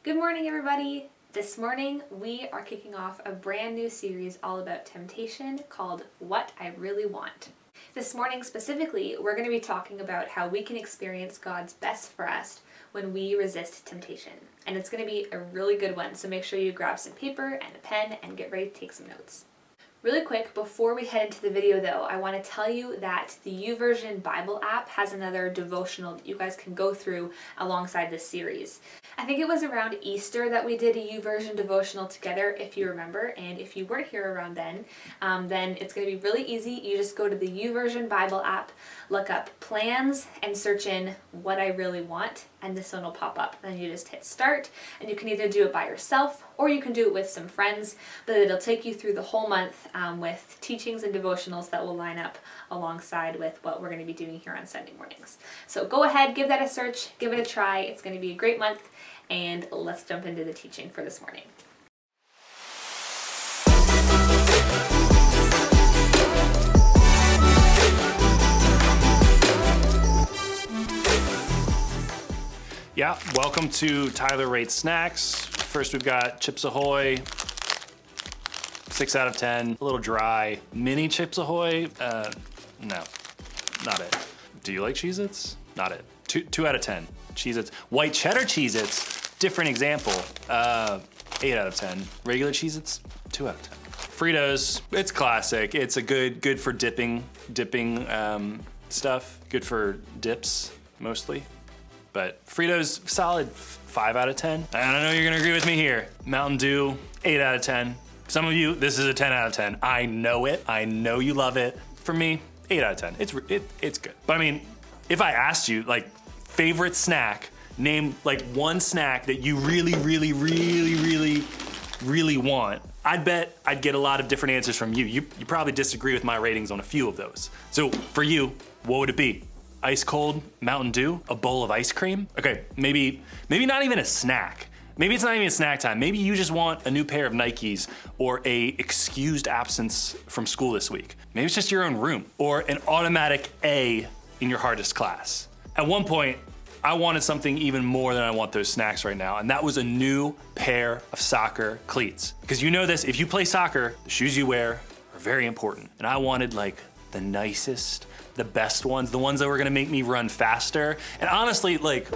Good morning, everybody. This morning, we are kicking off a brand new series all about temptation called What I Really Want. This morning specifically, we're going to be talking about how we can experience God's best for us when we resist temptation. And it's going to be a really good one, so make sure you grab some paper and a pen and get ready to take some notes. Really quick, before we head into the video though, I want to tell you that the YouVersion Bible app has another devotional that you guys can go through alongside this series. I think it was around Easter that we did a YouVersion devotional together, if you remember, and if you weren't here around then it's going to be really easy. You just go to the YouVersion Bible app, look up plans, and search in What I Really Want, and this one will pop up. Then you just hit start, and you can either do it by yourself or you can do it with some friends, but it'll take you through the whole month with teachings and devotionals that will line up alongside with what we're going to be doing here on Sunday mornings. So go ahead, give that a search, give it a try. It's going to be a great month, and let's jump into the teaching for this morning. Yeah, welcome to Tyler Rates Snacks. First we've got Chips Ahoy, 6 out of 10, a little dry. Mini Chips Ahoy, no, not it. Do you like Cheez-Its? Not it. 2 out of 10, Cheez-Its. White cheddar Cheez-Its, different example, 8 out of 10. Regular Cheez-Its, 2 out of 10. Fritos, it's classic. It's a good for dipping stuff. Good for dips, mostly. But Fritos, solid 5 out of 10. I don't know you're gonna agree with me here. Mountain Dew, 8 out of 10. Some of you, this is a 10 out of 10. I know it, I know you love it. For me, 8 out of 10, it's good. But I mean, if I asked you, like, favorite snack, name like one snack that you really want, I'd bet I'd get a lot of different answers from you. You probably disagree with my ratings on a few of those. So for you, what would it be? Ice cold Mountain Dew, a bowl of ice cream? Okay, maybe not even a snack. Maybe it's not even snack time. Maybe you just want a new pair of Nikes or a excused absence from school this week. Maybe it's just your own room or an automatic A in your hardest class. At one point, I wanted something even more than I want those snacks right now, and that was a new pair of soccer cleats. Because you know this, if you play soccer, the shoes you wear are very important. And I wanted like the nicest, the best ones, the ones that were gonna make me run faster, and honestly, like,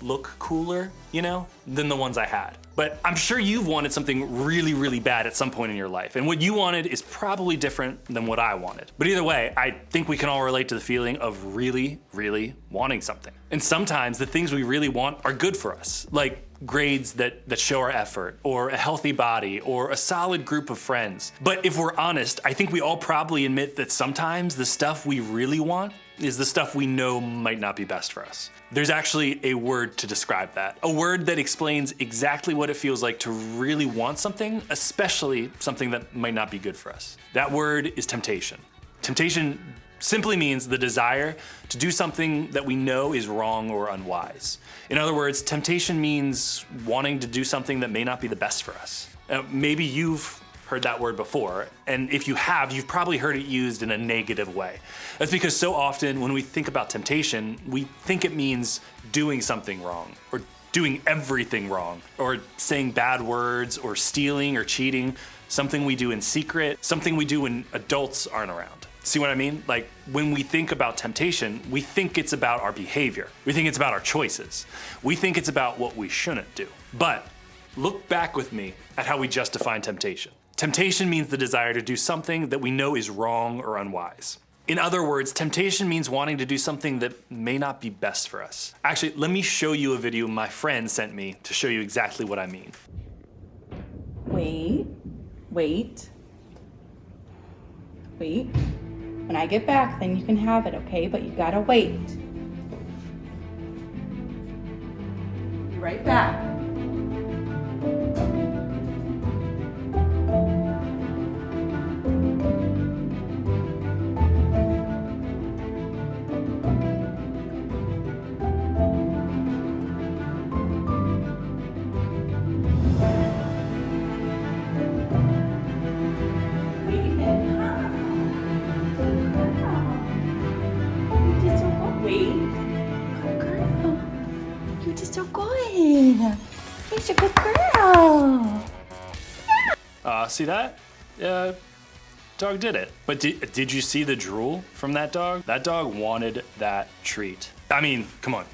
look cooler, you know, than the ones I had. But I'm sure you've wanted something really bad at some point in your life, and what you wanted is probably different than what I wanted. But either way, I think we can all relate to the feeling of really wanting something. And sometimes the things we really want are good for us, like grades that show our effort, or a healthy body, or a solid group of friends. But if we're honest, I think we all probably admit that sometimes the stuff we really want is the stuff we know might not be best for us. There's actually a word to describe that, a word that explains exactly what it feels like to really want something, especially something that might not be good for us. That word is temptation. Temptation simply means the desire to do something that we know is wrong or unwise. In other words, temptation means wanting to do something that may not be the best for us. Maybe you've heard that word before, and if you have, you've probably heard it used in a negative way. That's because so often when we think about temptation, we think it means doing something wrong, or doing everything wrong, or saying bad words, or stealing or cheating, something we do in secret, something we do when adults aren't around. See what I mean? Like, when we think about temptation, we think it's about our behavior. We think it's about our choices. We think it's about what we shouldn't do. But look back with me at how we just define temptation. Temptation means the desire to do something that we know is wrong or unwise. In other words, temptation means wanting to do something that may not be best for us. Actually, let me show you a video my friend sent me to show you exactly what I mean. Wait. When I get back, then you can have it, okay? But you gotta wait. Be right back. Wait. Good girl. You did so good. He's a good girl. See that? Dog did it. But did you see the drool from that dog? That dog wanted that treat. I mean, come on.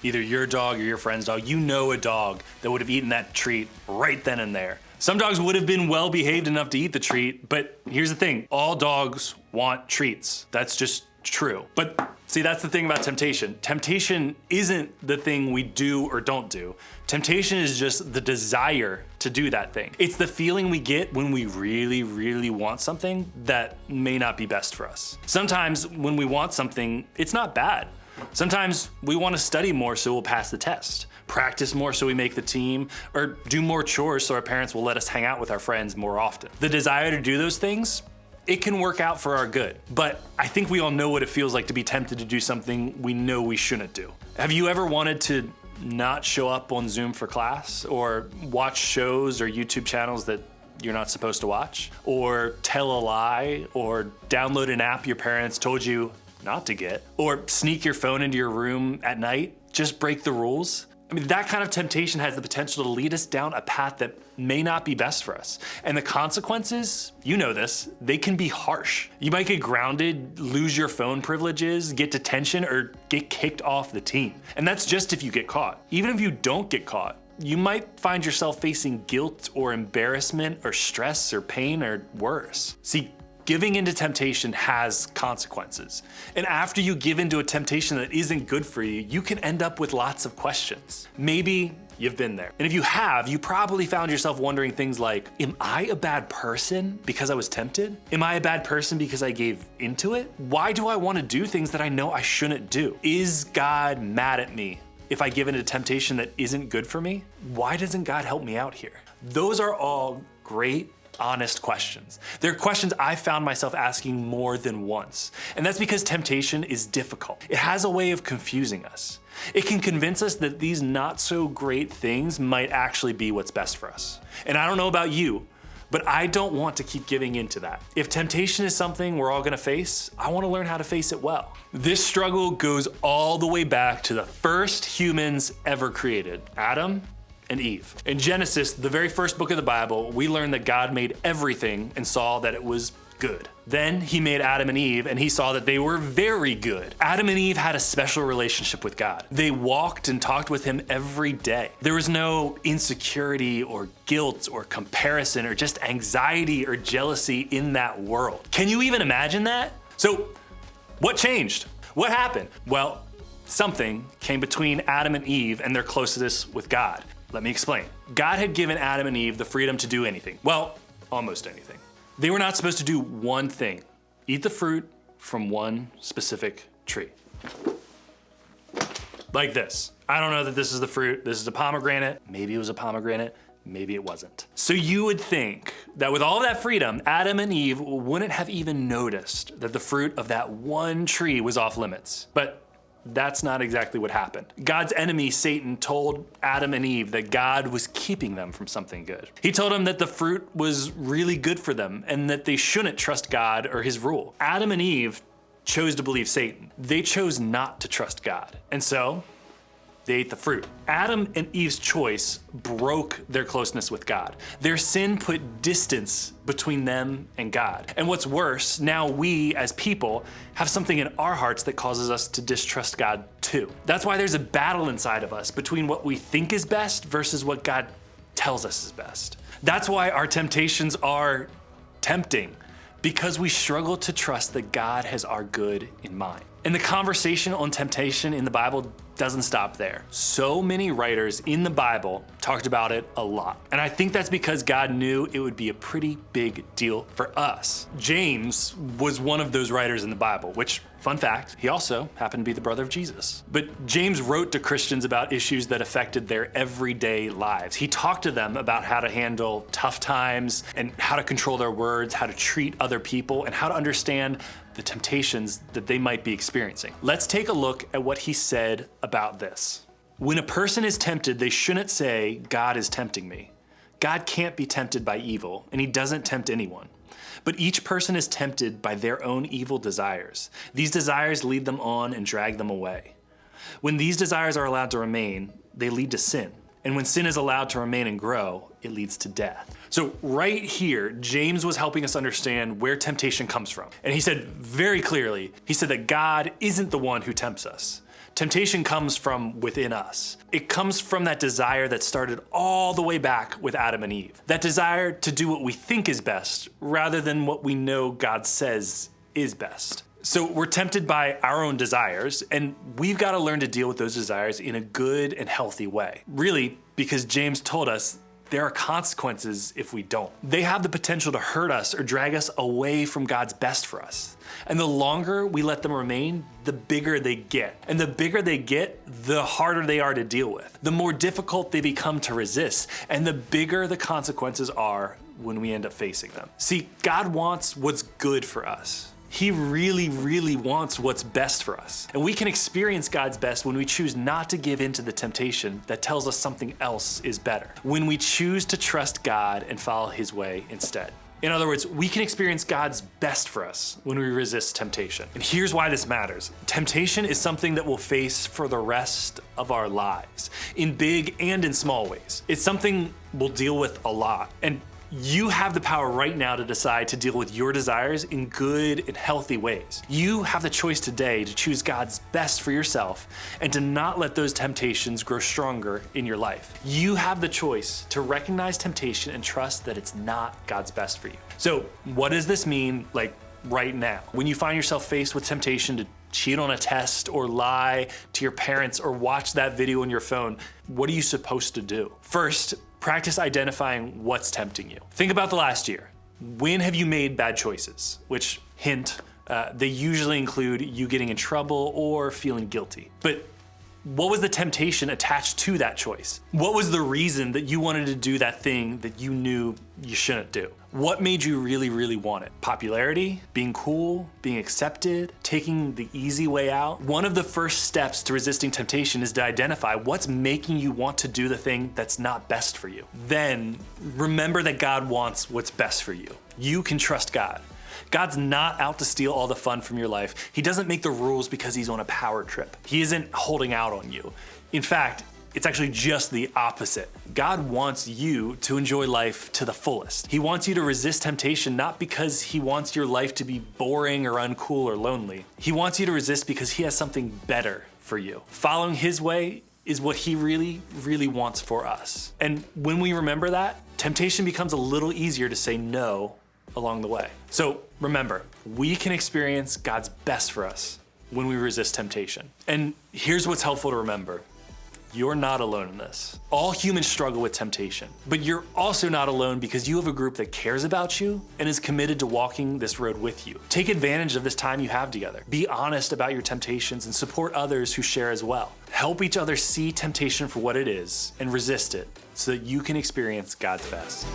Either your dog or your friend's dog, you know a dog that would have eaten that treat right then and there. Some dogs would have been well behaved enough to eat the treat, but here's the thing, all dogs want treats. That's just true. But see, that's the thing about temptation. Temptation isn't the thing we do or don't do. Temptation is just the desire to do that thing. It's the feeling we get when we really, really want something that may not be best for us. Sometimes when we want something, it's not bad. Sometimes we want to study more so we'll pass the test, practice more so we make the team, or do more chores so our parents will let us hang out with our friends more often. The desire to do those things, it can work out for our good. But I think we all know what it feels like to be tempted to do something we know we shouldn't do. Have you ever wanted to not show up on Zoom for class, or watch shows or YouTube channels that you're not supposed to watch, or tell a lie, or download an app your parents told you not to get, or sneak your phone into your room at night, just break the rules? I mean, that kind of temptation has the potential to lead us down a path that may not be best for us. And the consequences, you know this, they can be harsh. You might get grounded, lose your phone privileges, get detention, or get kicked off the team. And that's just if you get caught. Even if you don't get caught, you might find yourself facing guilt or embarrassment or stress or pain or worse. See, giving into temptation has consequences. And after you give into a temptation that isn't good for you, you can end up with lots of questions. Maybe you've been there. And if you have, you probably found yourself wondering things like, am I a bad person because I was tempted? Am I a bad person because I gave into it? Why do I want to do things that I know I shouldn't do? Is God mad at me if I give into temptation that isn't good for me? Why doesn't God help me out here? Those are all great, honest questions. They're questions I found myself asking more than once. And that's because temptation is difficult. It has a way of confusing us. It can convince us that these not so great things might actually be what's best for us. And I don't know about you, but I don't want to keep giving into that. If temptation is something we're all gonna face, I wanna learn how to face it well. This struggle goes all the way back to the first humans ever created, Adam and Eve. In Genesis, the very first book of the Bible, we learn that God made everything and saw that it was good. Then he made Adam and Eve, and he saw that they were very good. Adam and Eve had a special relationship with God. They walked and talked with him every day. There was no insecurity or guilt or comparison or just anxiety or jealousy in that world. Can you even imagine that? So what changed? What happened? Well, something came between Adam and Eve and their closeness with God. Let me explain. God had given Adam and Eve the freedom to do anything. Well, almost anything. They were not supposed to do one thing: eat the fruit from one specific tree. Like this. I don't know that this is the fruit. This is a pomegranate. Maybe it was a pomegranate. Maybe it wasn't. So you would think that with all of that freedom, Adam and Eve wouldn't have even noticed that the fruit of that one tree was off limits. But that's not exactly what happened. God's enemy, Satan, told Adam and Eve that God was keeping them from something good. He told them that the fruit was really good for them and that they shouldn't trust God or his rule. Adam and Eve chose to believe Satan. They chose not to trust God. And so they ate the fruit. Adam and Eve's choice broke their closeness with God. Their sin put distance between them and God. And what's worse, now we as people have something in our hearts that causes us to distrust God too. That's why there's a battle inside of us between what we think is best versus what God tells us is best. That's why our temptations are tempting, because we struggle to trust that God has our good in mind. And the conversation on temptation in the Bible doesn't stop there. So many writers in the Bible talked about it a lot. And I think that's because God knew it would be a pretty big deal for us. James was one of those writers in the Bible, which, fun fact, he also happened to be the brother of Jesus. But James wrote to Christians about issues that affected their everyday lives. He talked to them about how to handle tough times and how to control their words, how to treat other people, and how to understand the temptations that they might be experiencing. Let's take a look at what he said about this. When a person is tempted, they shouldn't say, God is tempting me. God can't be tempted by evil, and he doesn't tempt anyone. But each person is tempted by their own evil desires. These desires lead them on and drag them away. When these desires are allowed to remain, they lead to sin. And when sin is allowed to remain and grow, it leads to death. So right here, James was helping us understand where temptation comes from. And he said very clearly, he said that God isn't the one who tempts us. Temptation comes from within us. It comes from that desire that started all the way back with Adam and Eve. That desire to do what we think is best rather than what we know God says is best. So we're tempted by our own desires, and we've got to learn to deal with those desires in a good and healthy way. Really, because James told us there are consequences if we don't. They have the potential to hurt us or drag us away from God's best for us. And the longer we let them remain, the bigger they get. And the bigger they get, the harder they are to deal with. The more difficult they become to resist, and the bigger the consequences are when we end up facing them. See, God wants what's good for us. He really, really wants what's best for us. And we can experience God's best when we choose not to give in to the temptation that tells us something else is better. When we choose to trust God and follow His way instead. In other words, we can experience God's best for us when we resist temptation. And here's why this matters. Temptation is something that we'll face for the rest of our lives, in big and in small ways. It's something we'll deal with a lot. And you have the power right now to decide to deal with your desires in good and healthy ways. You have the choice today to choose God's best for yourself and to not let those temptations grow stronger in your life. You have the choice to recognize temptation and trust that it's not God's best for you. So what does this mean, like right now? When you find yourself faced with temptation to cheat on a test or lie to your parents or watch that video on your phone, what are you supposed to do? First, practice identifying what's tempting you. Think about the last year. When have you made bad choices? Which, hint, they usually include you getting in trouble or feeling guilty. But what was the temptation attached to that choice? What was the reason that you wanted to do that thing that you knew you shouldn't do? What made you really, really want it? Popularity, being cool, being accepted, taking the easy way out? One of the first steps to resisting temptation is to identify what's making you want to do the thing that's not best for you. Then remember that God wants what's best for you. You can trust God. God's not out to steal all the fun from your life. He doesn't make the rules because he's on a power trip. He isn't holding out on you. In fact, it's actually just the opposite. God wants you to enjoy life to the fullest. He wants you to resist temptation not because he wants your life to be boring or uncool or lonely. He wants you to resist because he has something better for you. Following his way is what he really, really wants for us. And when we remember that, temptation becomes a little easier to say no along the way. So remember, we can experience God's best for us when we resist temptation. And here's what's helpful to remember. You're not alone in this. All humans struggle with temptation, but you're also not alone because you have a group that cares about you and is committed to walking this road with you. Take advantage of this time you have together. Be honest about your temptations and support others who share as well. Help each other see temptation for what it is and resist it so that you can experience God's best.